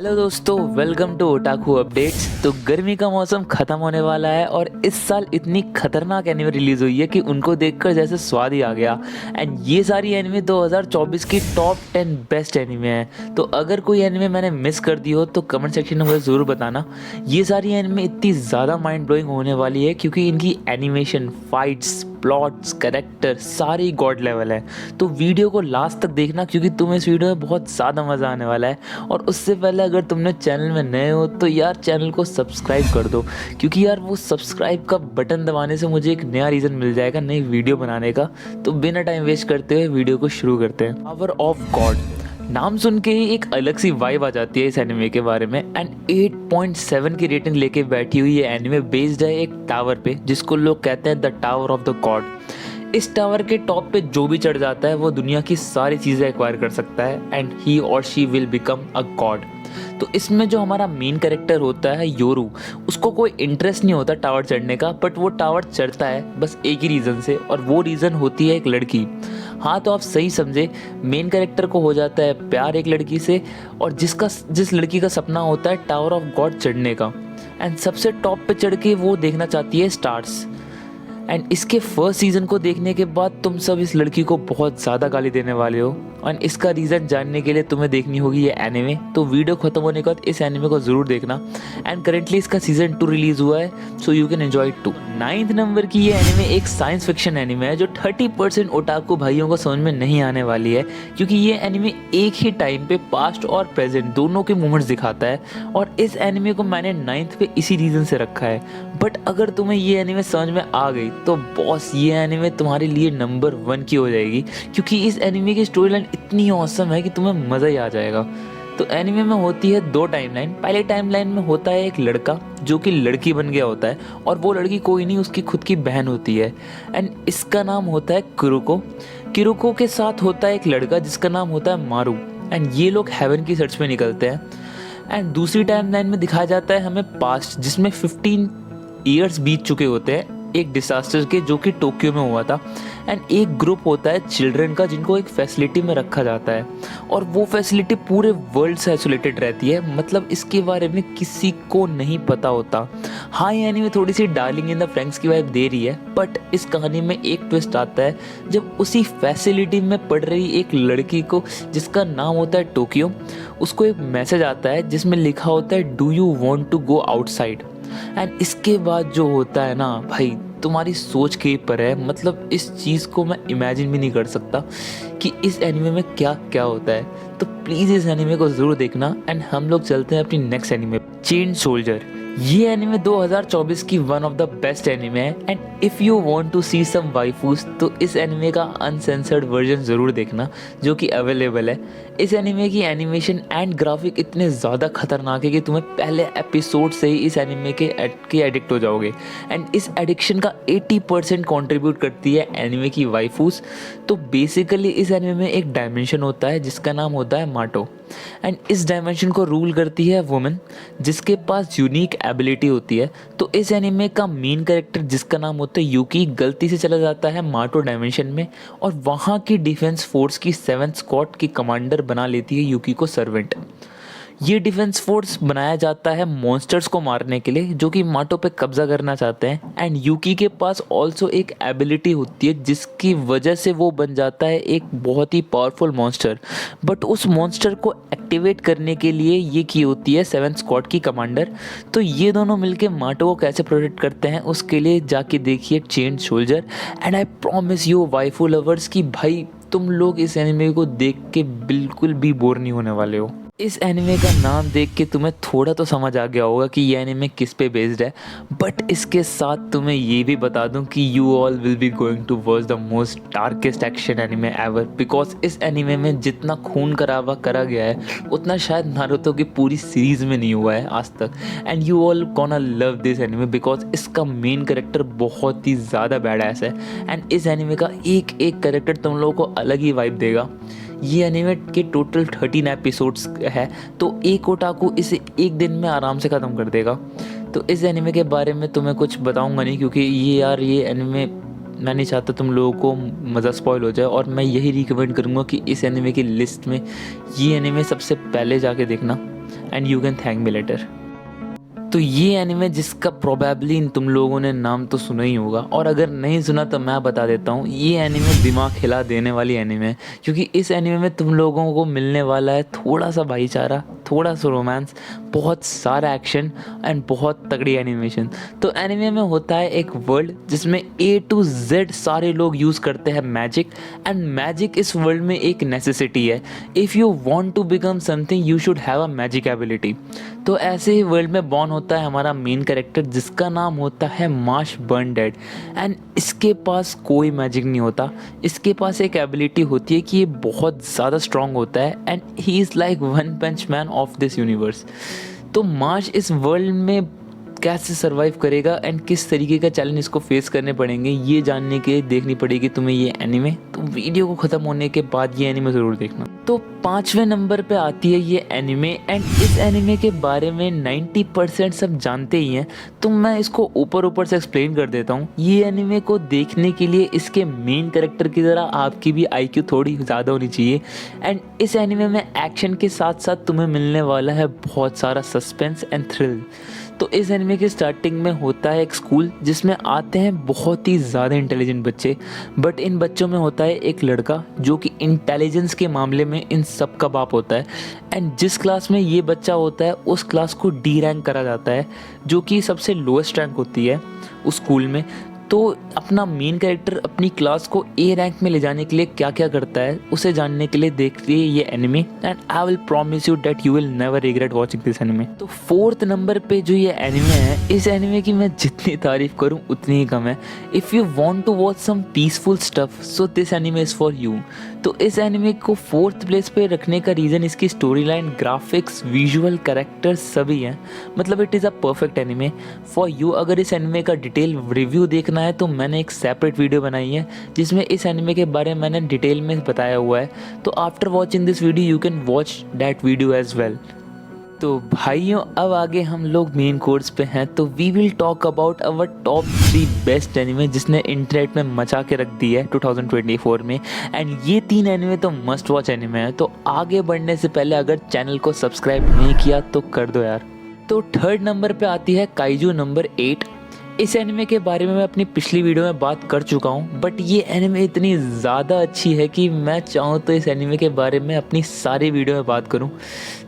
Hello दोस्तों, welcome to otaku updates. तो गर्मी का मौसम खत्म होने वाला है और इस साल इतनी खतरनाक एनिमे रिलीज हुई है कि उनको देखकर जैसे स्वाद ही आ गया। एंड ये सारी एनिमे 2024 की टॉप 10 बेस्ट एनिमे हैं। तो अगर कोई एनिमे मैंने मिस कर दी हो तो कमेंट सेक्शन में मुझे ज़रूर बताना। ये सारी एनिमे इतनी ज़्यादा माइंड ब्लोइंग होने वाली है क्योंकि इनकी एनिमेशन, फाइट्स, प्लॉट्स, कैरेक्टर सारी गॉड लेवल है। तो वीडियो को लास्ट तक देखना क्योंकि तुम्हें इस वीडियो में बहुत ज़्यादा मज़ा आने वाला है। और उससे पहले अगर तुमने चैनल में नए हो तो यार चैनल को सब्सक्राइब कर दो, क्योंकि यार वो सब्सक्राइब का बटन दबाने से मुझे एक नया रीज़न मिल जाएगा नई वीडियो बनाने का। तो बिना टाइम वेस्ट करते हुए वीडियो को शुरू करते हैं। पावर ऑफ गॉड नाम सुन के ही एक अलग सी वाइब आ जाती है इस एनिमे के बारे में। एंड 8.7 की रेटिंग लेके बैठी हुई ये एनिमे बेस्ड है एक टावर पे जिसको लोग कहते हैं the tower of the God. इस टावर के टॉप पे जो भी चढ़ जाता है वो दुनिया की सारी चीज़ें एक्वायर कर सकता है एंड ही और she will become a God. तो इसमें जो हमारा मेन कैरेक्टर होता है योरू, उसको कोई इंटरेस्ट नहीं होता टावर चढ़ने का, बट वो टावर चढ़ता है बस एक ही रीज़न से, और वो रीज़न होती है एक लड़की। हाँ, तो आप सही समझे, मेन कैरेक्टर को हो जाता है प्यार एक लड़की से, और जिस लड़की का सपना होता है टावर ऑफ गॉड चढ़ने का। एंड सबसे टॉप पे चढ़ के वो देखना चाहती है स्टार्स। एंड इसके फर्स्ट सीज़न को देखने के बाद तुम सब इस लड़की को बहुत ज़्यादा गाली देने वाले हो, और इसका रीज़न जानने के लिए तुम्हें देखनी होगी ये एनिमे। तो वीडियो खत्म होने के बाद इस एनिमे को ज़रूर देखना। एंड करेंटली इसका सीज़न 2 रिलीज़ हुआ है, so you can enjoy it too. 9th नंबर की ये एनिमे एक साइंस फिक्शन एनिमे है जो 30% ओटाकू भाइयों को समझ में नहीं आने वाली है, क्योंकि ये एनिमे एक ही टाइम पे पास्ट और प्रेजेंट दोनों के मोमेंट्स दिखाता है। और इस एनिमे को मैंने 9th पे इसी रीज़न से रखा है। बट अगर तुम्हें ये एनिमे समझ में आ गई तो बॉस ये एनिमे तुम्हारे लिए नंबर 1 की हो जाएगी, क्योंकि इस एनिमे की स्टोरी लाइन इतनी औसम है कि तुम्हें मज़ा ही आ जाएगा। तो एनिमे में होती है 2 टाइमलाइन। पहले टाइमलाइन में होता है एक लड़का जो कि लड़की बन गया होता है, और वो लड़की कोई नहीं, उसकी खुद की बहन होती है। एंड इसका नाम होता है किरुको। किरुको के साथ होता है एक लड़का जिसका नाम होता है मारू। एंड ये लोग हेवन की सर्च में निकलते हैं। एंड दूसरी टाइमलाइन में दिखाया जाता है हमें पास्ट, जिसमें 15 ईयर्स बीत चुके होते हैं एक डिसास्टर के जो कि टोक्यो में हुआ था। एंड एक ग्रुप होता है चिल्ड्रन का जिनको एक फैसिलिटी में रखा जाता है, और वो फैसिलिटी पूरे वर्ल्ड से आइसोलेटेड रहती है, मतलब इसके बारे में किसी को नहीं पता होता। हाँ, ये एनीमे थोड़ी सी डार्लिंग इन द फ्रैंक्स की वाइब दे रही है, बट इस कहानी में एक ट्विस्ट आता है जब उसी फैसिलिटी में पढ़ रही एक लड़की को जिसका नाम होता है टोक्यो, उसको एक मैसेज आता है जिसमें लिखा होता है do you want to go outside. And इसके बाद जो होता है ना भाई, तुम्हारी सोच के पर है। मतलब इस चीज़ को मैं इमेजिन भी नहीं कर सकता कि इस एनिमे में क्या क्या होता है। तो प्लीज़ इस एनिमे को ज़रूर देखना। एंड हम लोग चलते हैं अपनी नेक्स्ट एनिमे, चेन सोल्जर। ये एनिमे 2024 की one of the best anime है। And if you want to see some waifus तो इस एनिमे का अनसेंसर्ड वर्जन ज़रूर देखना जो कि अवेलेबल है। इस एनिमे की एनिमेशन एंड ग्राफिक इतने ज़्यादा खतरनाक है कि तुम्हें पहले एपिसोड से ही इस एनिमे के एडिक्ट हो जाओगे। एंड इस एडिक्शन का 80% कंट्रीब्यूट करती है एनिमे की वाइफूज। तो बेसिकली इस एनिमे में एक डायमेंशन होता है जिसका नाम होता है माटो। एंड इस डायमेंशन को रूल करती है वुमेन जिसके पास यूनिक एबिलिटी होती है। तो इस एनिमे का मेन कैरेक्टर जिसका नाम होता है यूकी गलती से चला जाता है माटो डायमेंशन में, और वहाँ की डिफेंस फोर्स की 7th स्क्वाड की कमांडर बना लेती है यूकी को सर्वेंट। ये डिफेंस फोर्स बनाया जाता है मॉन्स्टर्स को मारने के लिए जो कि माटो पे कब्जा करना चाहते हैं। एंड यूकी के पास ऑल्सो एक एबिलिटी होती है जिसकी वजह से वो बन जाता है एक बहुत ही पावरफुल मॉन्स्टर। बट उस मॉन्स्टर को एक्टिवेट करने के लिए ये की होती है 7th स्क्वाड की कमांडर। तो ये दोनों मिलके माटो को कैसे प्रोटेक्ट करते हैं उसके लिए जाके देखिए chain soldier. And I promise you waifu lovers कि भाई तुम लोग इस एनिमे को देख के बिल्कुल भी बोर नहीं होने वाले हो। इस एनिमे का नाम देख के तुम्हें थोड़ा तो समझ आ गया होगा कि ये एनिमे किस पे बेस्ड है, बट इसके साथ तुम्हें ये भी बता दूं कि you all will be going to watch the most darkest action anime ever, because इस एनिमे में जितना खून खराबा करा गया है उतना शायद नारुतो की पूरी सीरीज में नहीं हुआ है आज तक। And you all gonna love this anime because इसका मेन कैरेक्टर बहुत ही ज़्यादा बैड एस है। एंड इस एनिमे का एक एक कैरेक्टर तुम लोगों को अलग ही वाइब देगा। ये एनिमे के टोटल 13 एपिसोड्स है, तो एक ओटाकू इसे एक दिन में आराम से ख़त्म कर देगा। तो इस एनिमे के बारे में तुम्हें कुछ बताऊंगा नहीं, क्योंकि ये एनिमे मैं नहीं चाहता तुम लोगों को मज़ा स्पॉइल हो जाए, और मैं यही रिकमेंड करूँगा कि इस एनिमे की लिस्ट में ये एनिमे सबसे पहले जाके देखना। And you can thank me later. तो ये एनिमे जिसका प्रोबेबली तुम लोगों ने नाम तो सुना ही होगा, और अगर नहीं सुना तो मैं बता देता हूँ, ये एनिमे दिमाग हिला देने वाली एनिमे है, क्योंकि इस एनिमे में तुम लोगों को मिलने वाला है थोड़ा सा भाईचारा, थोड़ा सा रोमांस, बहुत सारा एक्शन एंड बहुत तगड़ी एनिमेशन। तो एनिमे में होता है एक वर्ल्ड जिसमें A to Z सारे लोग यूज़ करते हैं मैजिक, एंड मैजिक इस वर्ल्ड में एक नेसेसिटी है। If you want to become something you should have a magic ability. तो ऐसे ही वर्ल्ड में बॉर्न होता है हमारा मेन कैरेक्टर जिसका नाम होता है मार्श बर्नडेड, एंड इसके पास कोई मैजिक नहीं होता। इसके पास एक एबिलिटी होती है कि ये बहुत ज़्यादा स्ट्रांग होता है, and he is like one punch man of this universe. तो मार्श इस वर्ल्ड में कैसे सरवाइव करेगा एंड किस तरीके का चैलेंज इसको फेस करने पड़ेंगे, ये जानने के लिए देखनी पड़ेगी तुम्हें ये एनिमे। तो वीडियो को ख़त्म होने के बाद ये एनिमे ज़रूर देखना। तो 5वें नंबर पे आती है ये एनिमे, एंड इस एनिमे के बारे में 90% सब जानते ही हैं, तो मैं इसको ऊपर से एक्सप्लेन कर देता हूँ। ये एनिमे को देखने के लिए इसके मेन कैरेक्टर की तरह आपकी भी IQ थोड़ी ज़्यादा होनी चाहिए, एंड इस एनिमे में एक्शन के साथ साथ तुम्हें मिलने वाला है बहुत सारा सस्पेंस एंड थ्रिल। तो इस एनिमे के स्टार्टिंग में होता है एक स्कूल जिसमें आते हैं बहुत ही ज़्यादा इंटेलिजेंट बच्चे, बट इन बच्चों में होता है एक लड़का जो कि इंटेलिजेंस के मामले में इन सब का बाप होता है, एंड जिस क्लास में ये बच्चा होता है उस क्लास को D रैंक करा जाता है, जो कि सबसे लोएस्ट रैंक होती है उस स्कूल में। तो अपना मेन कैरेक्टर अपनी क्लास को A रैंक में ले जाने के लिए क्या क्या करता है उसे जानने के लिए देखते हैं ये anime, and I will promise you that you will never regret watching this anime. तो 4th नंबर पे जो ये एनिमे है, इस एनिमे की मैं जितनी तारीफ करूं उतनी ही कम है। If you want to watch some peaceful stuff so this anime is for you. तो इस एनिमे को 4th प्लेस पे रखने का रीज़न इसकी story line, graphics, visual, characters सभी हैं, मतलब it is a perfect anime for you. अगर इस एनिमे का डिटेल रिव्यू देखना है तो मैंने एक सेपरेट वीडियो बनाई है जिसमें इस एनिमे के बारे में मैंने डिटेल में बताया हुआ है, तो after watching this video you can watch that video as well. तो भाइयों अब आगे हम लोग मेन कोर्स पे हैं, तो we will talk about our top 3 best anime जिसने इंटरनेट में मचा के रख दी है 2024 में, एंड ये 3 एनिमे तो मस्ट वॉच एनिमे है। तो आगे बढ़ने से पहले अगर चैनल को सब्सक्राइब नहीं किया तो कर दो यार। तो 3rd नंबर पे आती है काइजू नंबर 8। इस एनिमे के बारे में मैं अपनी पिछली वीडियो में बात कर चुका हूँ, बट ये एनिमे इतनी ज़्यादा अच्छी है कि मैं चाहूँ तो इस एनिमे के बारे में अपनी सारी वीडियो में बात करूँ।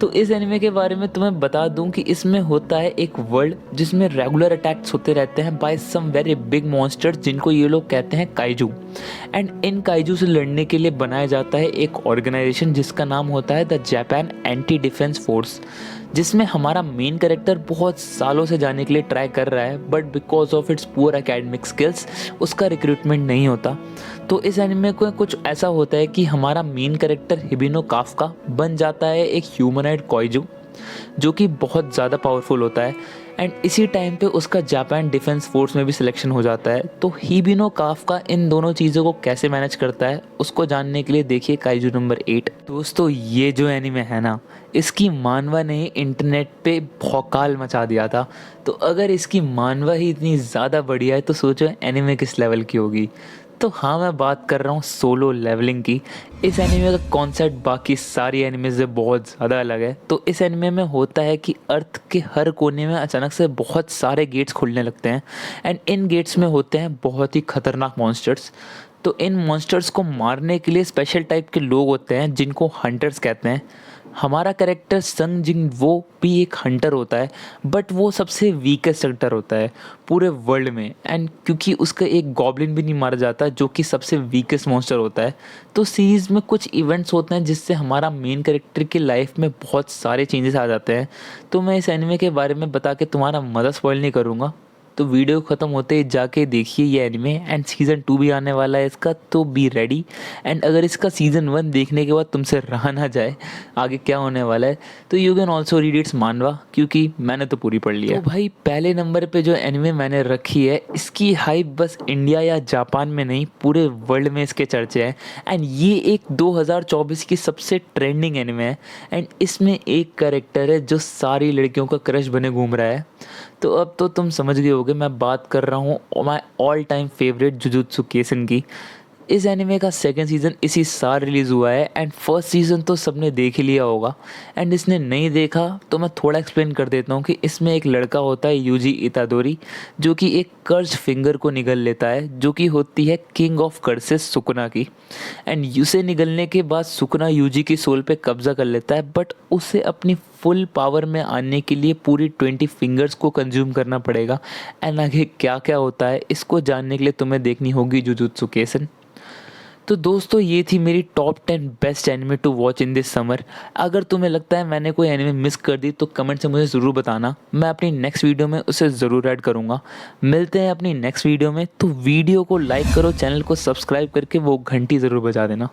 तो इस एनिमे के बारे में तुम्हें बता दूँ कि इसमें होता है एक वर्ल्ड जिसमें रेगुलर अटैक्स होते रहते हैं by some very big monsters जिनको ये लोग कहते हैं काइजू, एंड इन काइजू से लड़ने के लिए बनाया जाता है एक ऑर्गेनाइजेशन जिसका नाम होता है the Japan anti defence force, जिसमें हमारा मेन कैरेक्टर बहुत सालों से जाने के लिए ट्राई कर रहा है, but because of its poor academic skills उसका रिक्रूटमेंट नहीं होता। तो इस एनिमे को कुछ ऐसा होता है कि हमारा मेन कैरेक्टर हिबिनो काफ्का बन जाता है एक ह्यूमनॉइड काइजू जो कि बहुत ज़्यादा पावरफुल होता है, एंड इसी टाइम पे उसका जापान डिफेंस फोर्स में भी सिलेक्शन हो जाता है। तो हिबिनो काफ्का इन दोनों चीज़ों को कैसे मैनेज करता है उसको जानने के लिए देखिए काइजू नंबर 8। दोस्तों ये जो एनिमे है ना, इसकी मानवा ने इंटरनेट पे भौकाल मचा दिया था। तो अगर इसकी मानवा ही इतनी ज़्यादा बढ़िया है तो सोचो एनिमे किस लेवल की होगी। तो हाँ, मैं बात कर रहा हूँ सोलो लेवलिंग की। इस एनिमे का कॉन्सेप्ट बाकी सारी एनिमे से बहुत ज़्यादा अलग है। तो इस एनिमे में होता है कि अर्थ के हर कोने में अचानक से बहुत सारे गेट्स खुलने लगते हैं, एंड इन गेट्स में होते हैं बहुत ही खतरनाक मॉन्स्टर्स। तो इन मॉन्स्टर्स को मारने के लिए स्पेशल टाइप के लोग होते हैं जिनको हंटर्स कहते हैं। हमारा कैरेक्टर संग जिंग वो भी एक हंटर होता है, बट वो सबसे वीकेस्ट हंटर होता है पूरे वर्ल्ड में, एंड क्योंकि उसका एक गॉब्लिन भी नहीं मारा जाता जो कि सबसे वीकेस्ट मॉन्स्टर होता है। तो सीरीज़ में कुछ इवेंट्स होते हैं जिससे हमारा मेन कैरेक्टर की लाइफ में बहुत सारे चेंजेस आ जाते हैं। तो मैं इस एनिमे के बारे में बता के तुम्हारा मज़ा स्पॉइल नहीं करूँगा, तो वीडियो ख़त्म होते ही जाके देखिए ये एनिमे, एंड सीज़न 2 भी आने वाला है इसका, तो बी रेडी। एंड अगर इसका सीज़न 1 देखने के बाद तुमसे रहा ना जाए आगे क्या होने वाला है, तो you can also read it's मानवा, क्योंकि मैंने तो पूरी पढ़ लिया। तो भाई पहले नंबर पे जो एनिमे मैंने रखी है, इसकी हाइप बस इंडिया या जापान में नहीं पूरे वर्ल्ड में इसके चर्चे हैं, एंड ये एक 2024 की सबसे ट्रेंडिंग एनिमे है, एंड इसमें एक कैरेक्टर है जो सारी लड़कियों का क्रश बने घूम रहा है। तो अब तो तुम समझ गए होगे मैं बात कर रहा हूँ my all time favourite jujutsu Kaisen की। इस एनिमे का सेकंड सीज़न इसी साल रिलीज़ हुआ है एंड फर्स्ट सीज़न तो सबने देख ही लिया होगा। एंड इसने नहीं देखा तो मैं थोड़ा एक्सप्लेन कर देता हूँ कि इसमें एक लड़का होता है यूजी इतादोरी, जो कि एक कर्ज फिंगर को निगल लेता है, जो कि होती है किंग ऑफ कर्सेस सुकुना की। एंड उसे निगलने के बाद सुकुना यूजी की सोल पे कब्जा कर लेता है, बट उसे अपनी फुल पावर में आने के लिए पूरी 20 फिंगर्स को कंज्यूम करना पड़ेगा। एंड आगे क्या क्या होता है इसको जानने के लिए तुम्हें देखनी होगी जुजुत्सु काइसेन। तो दोस्तों ये थी मेरी top 10 best anime to watch in this summer. अगर तुम्हें लगता है मैंने कोई एनिमे मिस कर दी तो कमेंट से मुझे ज़रूर बताना, मैं अपनी नेक्स्ट वीडियो में उसे ज़रूर ऐड करूँगा। मिलते हैं अपनी नेक्स्ट वीडियो में, तो वीडियो को लाइक करो, चैनल को सब्सक्राइब करके वो घंटी ज़रूर बजा देना।